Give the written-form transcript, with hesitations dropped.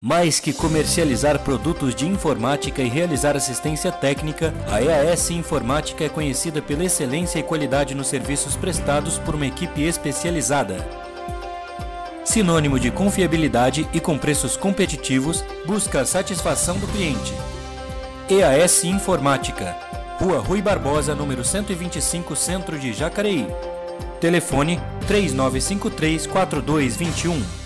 Mais que comercializar produtos de informática e realizar assistência técnica, a EAS Informática é conhecida pela excelência e qualidade nos serviços prestados por uma equipe especializada. Sinônimo de confiabilidade e com preços competitivos, busca a satisfação do cliente. EAS Informática, Rua Rui Barbosa, número 125, Centro de Jacareí. Telefone 3953-4221.